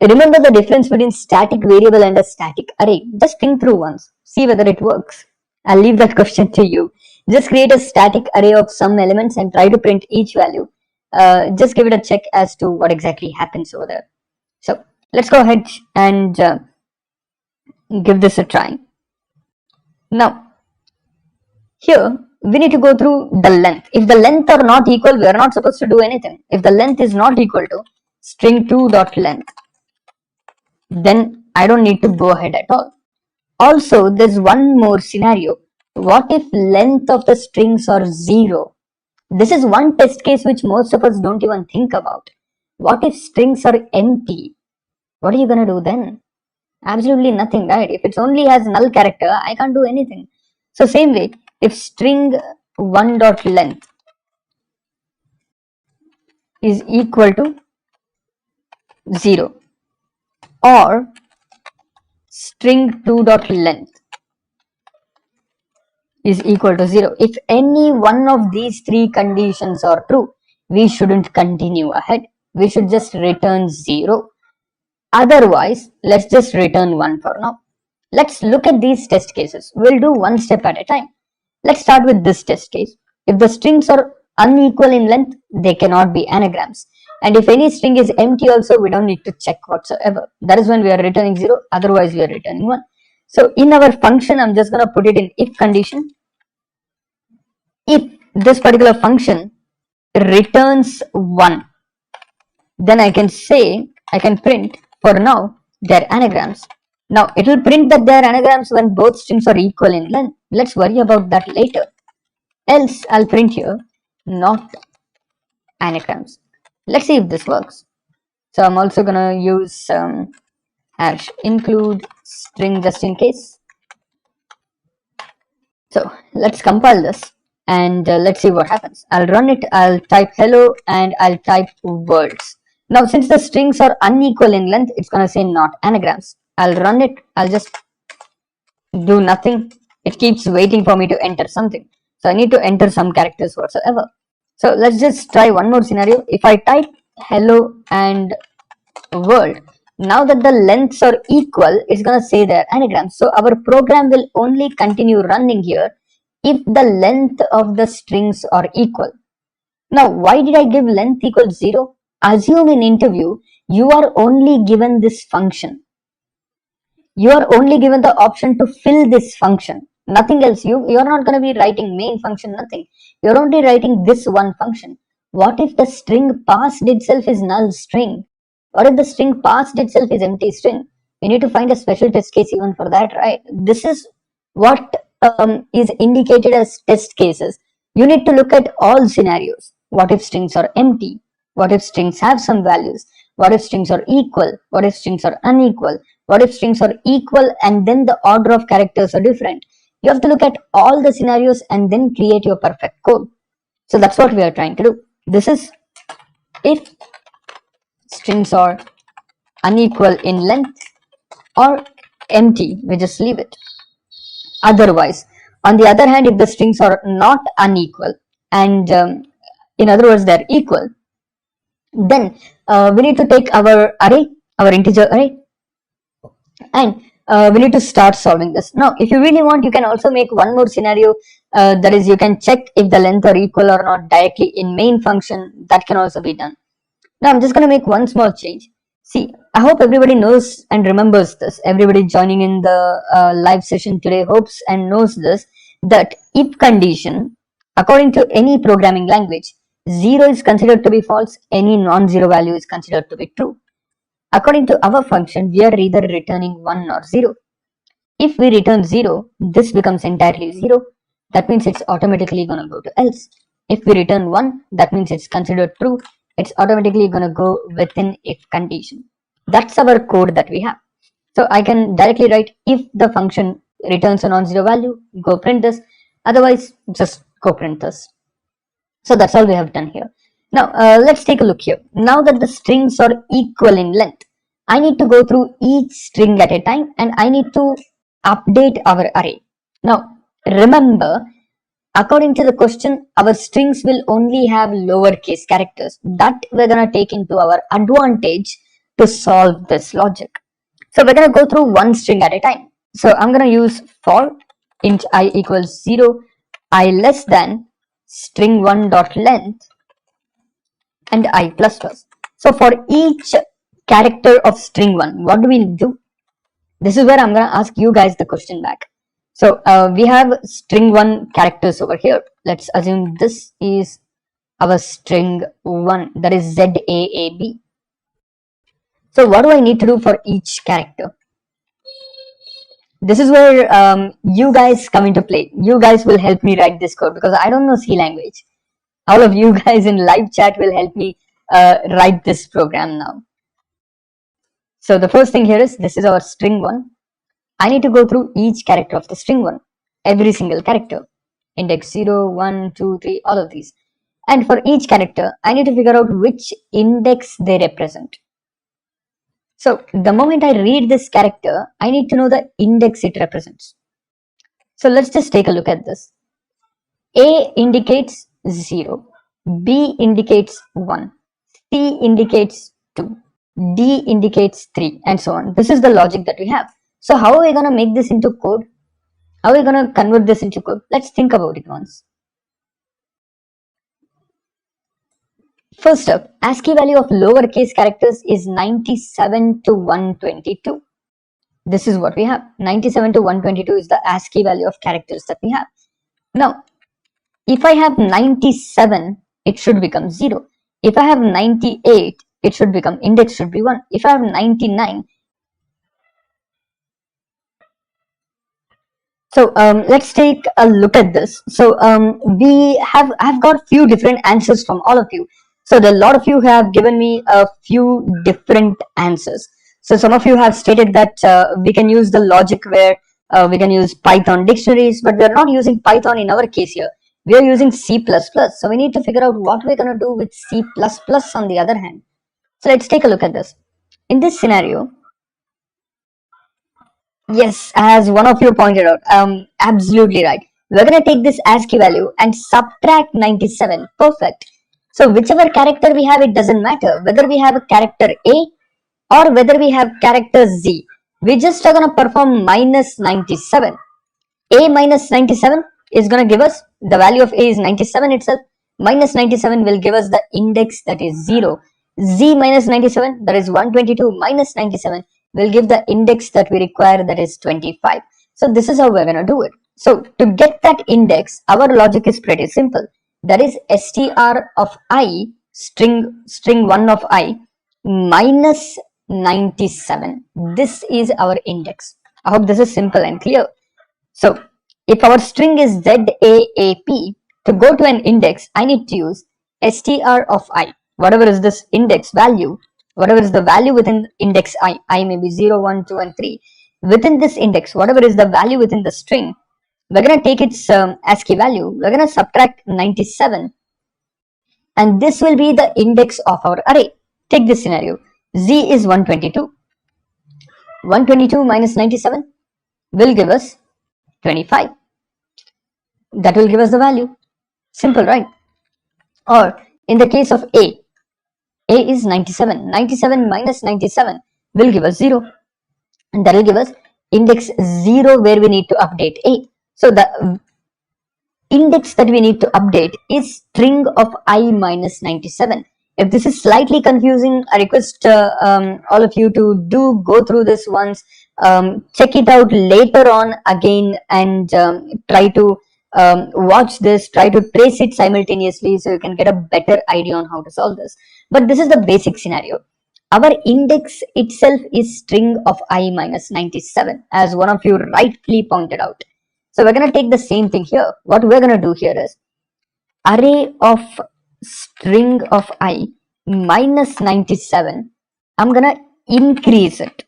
the difference between static variable and a static array. Just think through once, see whether it works. I'll leave that question to you. Just create a static array of some elements and try to print each value. Just give it a check as to what exactly happens over there. So let's go ahead and give this a try. Now, here we need to go through the length. If the length are not equal, we are not supposed to do anything. If the length is not equal to string2.length, then I don't need to go ahead at all. Also, there's one more scenario. What if length of the strings are 0? This is one test case which most of us don't even think about. What if strings are empty? What are you going to do then? Absolutely nothing, right? If it only has null character, I can't do anything. So same way, if string1.length is equal to 0 or string2.length is equal to 0. If any one of these three conditions are true, we shouldn't continue ahead. We should just return 0. Otherwise, let's just return 1 for now. Let's look at these test cases. We'll do one step at a time. Let's start with this test case. If the strings are unequal in length, they cannot be anagrams. And if any string is empty also, we don't need to check whatsoever. That is when we are returning 0, otherwise we are returning 1. So in our function, I'm just going to put it in if condition. If this particular function returns 1, then I can print for now they're anagrams. Now it will print that they're anagrams when both strings are equal in length. Let's worry about that later. Else I'll print here not anagrams. Let's see if this works. So I'm also gonna use hash include string just in case. So let's compile this and let's see what happens. I'll run it, I'll type hello and I'll type words. Now since the strings are unequal in length, it's gonna say not anagrams. I'll run it, I'll just do nothing. It keeps waiting for me to enter something. So I need to enter some characters whatsoever. So let's just try one more scenario. If I type hello and world, now that the lengths are equal, it's going to say they're anagrams. So our program will only continue running here if the length of the strings are equal. Now, why did I give length equals 0? Assume in interview, you are only given this function. You are only given the option to fill this function. Nothing else. You're not going to be writing main function, nothing. You're only writing this one function. What if the string passed itself is null string? What if the string passed itself is empty string? We need to find a special test case even for that, right? This is what is indicated as test cases. You need to look at all scenarios. What if strings are empty? What if strings have some values? What if strings are equal? What if strings are unequal? What if strings are equal and then the order of characters are different? You have to look at all the scenarios and then create your perfect code. So that's what we are trying to do. This is if strings are unequal in length or empty, we just leave it. Otherwise, on the other hand, if the strings are not unequal and in other words they're equal, then we need to take our array, our integer array, and we need to start solving this. Now if you really want, you can also make one more scenario, that is you can check if the length are equal or not directly in main function. That can also be done. Now I'm just going to make one small change. See, I hope everybody knows and remembers this. Everybody joining in the live session today hopes and knows this, that if condition, according to any programming language, 0 is considered to be false, any non-zero value is considered to be true. According to our function, we are either returning 1 or 0. If we return 0, this becomes entirely 0. That means it's automatically going to go to else. If we return 1, that means it's considered true. It's automatically going to go within if condition. That's our code that we have. So I can directly write if the function returns a non-zero value, go print this. Otherwise, just go print this. So that's all we have done here. Now let's take a look here. Now that the strings are equal in length, I need to go through each string at a time and I need to update our array. Now remember, according to the question, our strings will only have lowercase characters. That we're going to take into our advantage to solve this logic. So we're going to go through one string at a time. So I'm going to use for int I equals 0, I less than string1 dot length and I plus plus. So for each character of string1, what do we do? This is where I'm going to ask you guys the question back. So we have string1 characters over here. Let's assume this is our string1, that is ZAAB. So what do I need to do for each character? This is where you guys come into play. You guys will help me write this code because I don't know C language. All of you guys in live chat will help me write this program now. So the first thing here is, this is our string1. I need to go through each character of the string1, every single character, index 0, 1, 2, 3, all of these. And for each character, I need to figure out which index they represent. So the moment I read this character, I need to know the index it represents. So let's just take a look at this. A indicates 0, B indicates 1, C indicates 2, D indicates 3, and so on. This is the logic that we have. So how are we going to make this into code? How are we going to convert this into code? Let's think about it once. First up, ASCII value of lowercase characters is 97 to 122. This is what we have. 97 to 122 is the ASCII value of characters that we have. Now, if I have 97, it should become 0. If I have 98, it should become index should be 1. If I have 99, so let's take a look at this. So I've got few different answers from all of you. So a lot of you have given me a few different answers. So some of you have stated that we can use the logic where we can use Python dictionaries, but we are not using Python in our case here. We are using C++. So we need to figure out what we're going to do with C++ on the other hand. So let's take a look at this. In this scenario, yes, as one of you pointed out, absolutely right. We're going to take this ASCII value and subtract 97. Perfect. So whichever character we have, it doesn't matter. Whether we have a character A or whether we have character Z. We just are going to perform minus 97. A minus 97 is going to give us, the value of A is 97 itself. Minus 97 will give us the index that is 0. Z minus 97, that is 122 minus 97 will give the index that we require, that is 25. So this is how we're going to do it. So to get that index, our logic is pretty simple. That is str of I, string 1 of I, minus 97. This is our index. I hope this is simple and clear. So if our string is ZAAP, to go to an index, I need to use str of I. Whatever is this index value, whatever is the value within index I may be 0, 1, 2, and 3. Within this index, whatever is the value within the string, we're going to take its ASCII value, we're going to subtract 97, and this will be the index of our array. Take this scenario, Z is 122. 122 minus 97 will give us 25. That will give us the value. Simple, right? Or in the case of A is 97. 97 minus 97 will give us 0. And that will give us index 0 where we need to update A. So the index that we need to update is string of I minus 97. If this is slightly confusing, I request all of you to go through this once, check it out later on again, and try to watch this, try to trace it simultaneously so you can get a better idea on how to solve this. But this is the basic scenario. Our index itself is string of I minus 97, as one of you rightly pointed out. So we're going to take the same thing here. What we're going to do here is array of string of I minus 97. I'm going to increase it.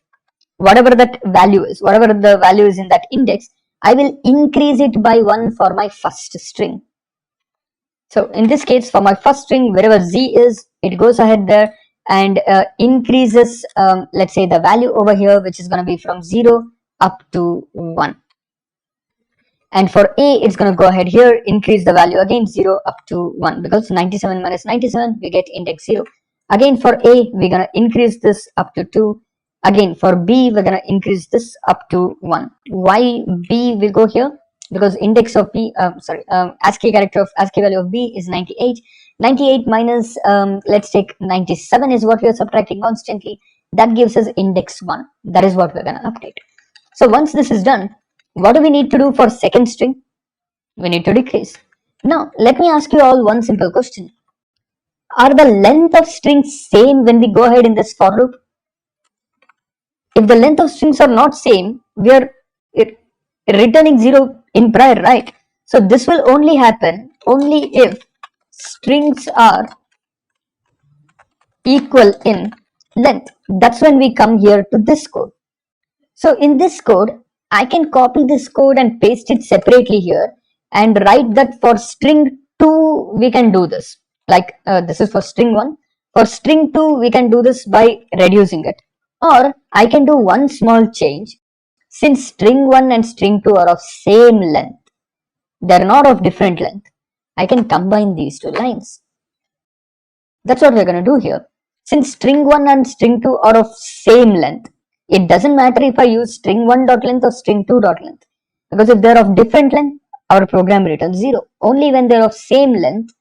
Whatever that value is, whatever the value is in that index, I will increase it by 1 for my first string. So in this case, for my first string, wherever Z is, it goes ahead there and increases, let's say, the value over here, which is going to be from 0 up to 1. And for A, it's going to go ahead here, increase the value again 0 up to 1, because 97 minus 97, we get index 0. Again for A, we're going to increase this up to 2. Again for B, we're going to increase this up to 1. Why B will go here? Because index of B, ASCII character of ASCII value of B is 98. 98 minus, let's take 97 is what we are subtracting constantly. That gives us index 1. That is what we're going to update. So once this is done, what do we need to do for second string? We need to decrease. Now, let me ask you all one simple question. Are the length of strings same when we go ahead in this for loop? If the length of strings are not same, we are returning 0 in prior, right? So this will only happen only if strings are equal in length. That's when we come here to this code. So in this code, I can copy this code and paste it separately here and write that for string 2 we can do this. Like this is for string 1. For string 2 we can do this by reducing it. Or I can do one small change. Since string 1 and string 2 are of same length, they're not of different length, I can combine these two lines. That's what we're going to do here. Since string 1 and string 2 are of same length, it doesn't matter if I use string 1 dot length or string 2 dot length, because if they're of different length, our program returns 0. Only when they're of same length,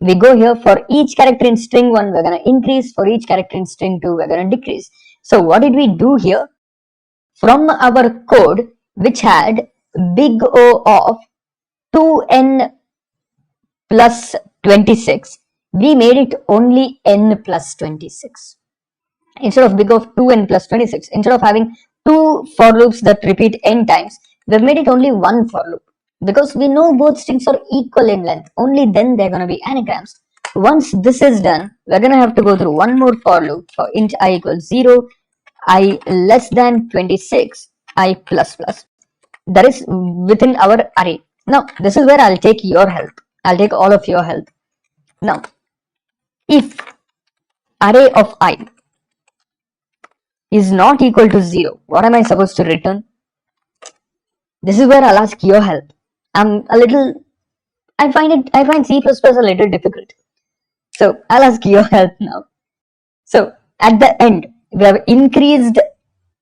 we go here. For each character in string 1, we're going to increase. For each character in string 2, we're going to decrease. So what did we do here? From our code, which had big O of 2n plus 26, we made it only n plus 26. Instead of big of 2n plus 26, instead of having two for loops that repeat n times, we've made it only one for loop. Because we know both strings are equal in length, only then they're going to be anagrams. Once this is done, we're going to have to go through one more for loop for int I equals 0, I less than 26, I plus plus. That is within our array. Now, this is where I'll take your help. I'll take all of your help. Now, if array of I is not equal to 0, what am I supposed to return? This is where I'll ask your help. I find C++ a little difficult. So I'll ask your help now. So at the end, we have increased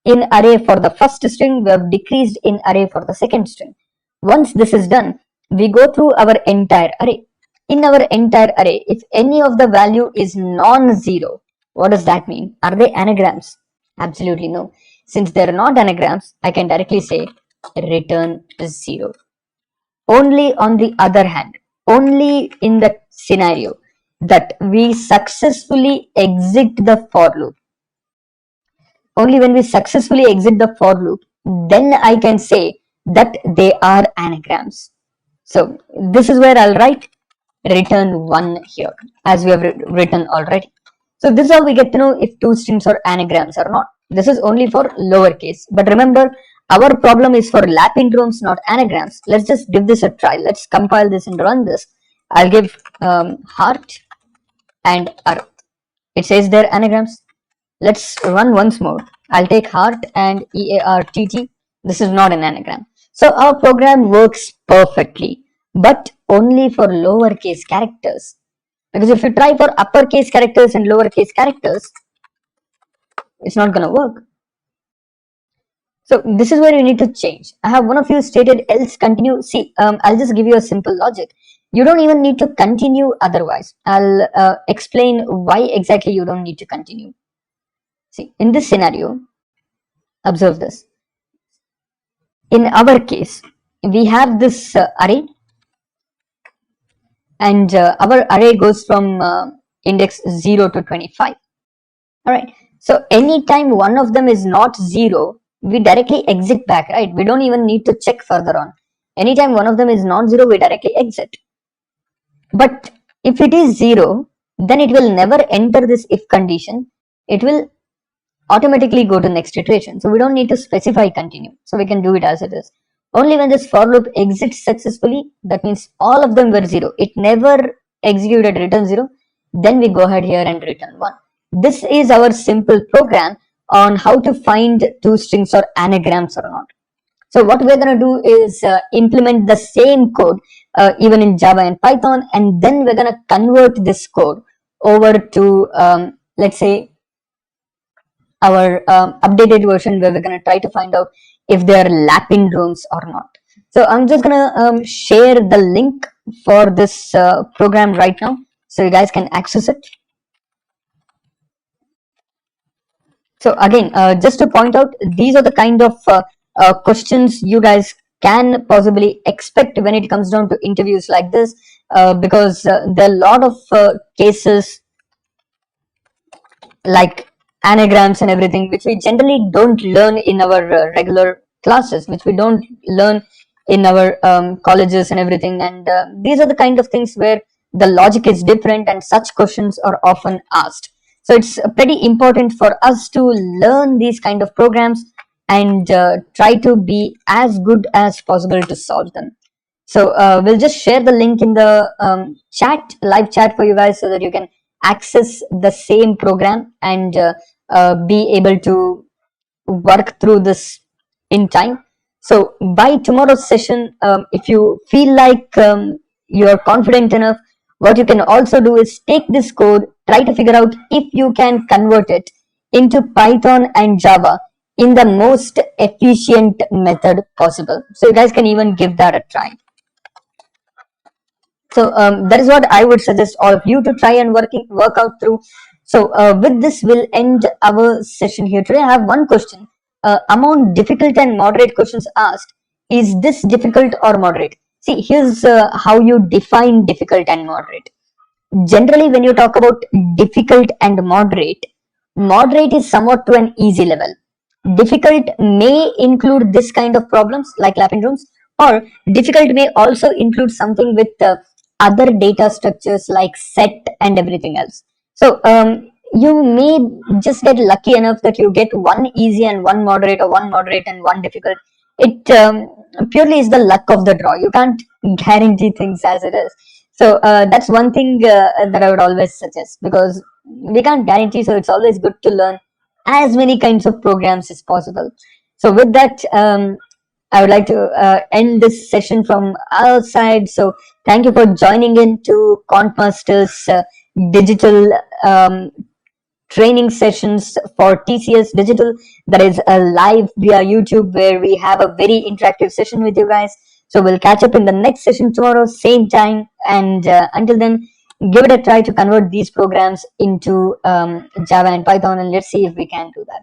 in array for the first string, we have decreased in array for the second string. Once this is done, we go through our entire array. In our entire array, if any of the value is non-zero, what does that mean? Are they anagrams? Absolutely no. Since they're not anagrams, I can directly say return 0. Only on the other hand, only in the scenario that we successfully exit the for loop, only when we successfully exit the for loop, then I can say that they are anagrams. So this is where I'll write return 1 here, as we have written already. So this is how we get to know if two strings are anagrams or not. This is only for lowercase. But remember, our problem is for lapindromes, not anagrams. Let's just give this a try. Let's compile this and run this. I'll give heart and earth. It says they're anagrams. Let's run once more. I'll take heart and EARTT. This is not an anagram. So our program works perfectly, but only for lowercase characters. Because if you try for uppercase characters and lowercase characters, it's not going to work. So this is where you need to change. I have one of you stated else continue. See, I'll just give you a simple logic. You don't even need to continue otherwise. I'll explain why exactly you don't need to continue. See, in this scenario, observe this. In our case, we have this array, and our array goes from index 0 to 25. Alright, so anytime one of them is not 0, we directly exit back, right? We don't even need to check further on. Anytime one of them is not 0, we directly exit. But if it is 0, then it will never enter this if condition. It will automatically go to next iteration. So we don't need to specify continue. So we can do it as it is. Only when this for loop exits successfully, that means all of them were 0. It never executed return 0. Then we go ahead here and return 1. This is our simple program on how to find two strings or anagrams or not. So what we're going to do is implement the same code even in Java and Python, and then we're going to convert this code over to, let's say, our updated version where we're going to try to find out if they are lapindromes or not. So I'm just going to share the link for this program right now so you guys can access it. So again, just to point out, these are the kind of questions you guys can possibly expect when it comes down to interviews like this, because there are a lot of cases like anagrams and everything, which we generally don't learn in our regular classes, which we don't learn in our colleges and everything. And these are the kind of things where the logic is different and such questions are often asked. So it's pretty important for us to learn these kind of programs and try to be as good as possible to solve them. So we'll just share the link in the chat, live chat for you guys, so that you can access the same program and be able to work through this in time. So by tomorrow's session, if you feel like you're confident enough, what you can also do is take this code, try to figure out if you can convert it into Python and Java in the most efficient method possible. So you guys can even give that a try. So that is what I would suggest all of you to try and work out through. So with this, we'll end our session here today. I have one question. Among difficult and moderate questions asked, is this difficult or moderate? See, here's how you define difficult and moderate. Generally, when you talk about difficult and moderate, moderate is somewhat to an easy level. Difficult may include this kind of problems like lapindromes, or difficult may also include something with other data structures like set and everything else. So you may just get lucky enough that you get one easy and one moderate, or one moderate and one difficult. It purely is the luck of the draw. You can't guarantee things as it is. So that's one thing that I would always suggest, because we can't guarantee. So it's always good to learn as many kinds of programs as possible. So with that, I would like to end this session from our side. So thank you for joining in to Quant Masters digital training sessions for TCS Digital. That is live via YouTube, where we have a very interactive session with you guys. So we'll catch up in the next session tomorrow, same time. And until then, give it a try to convert these programs into Java and Python, and let's see if we can do that.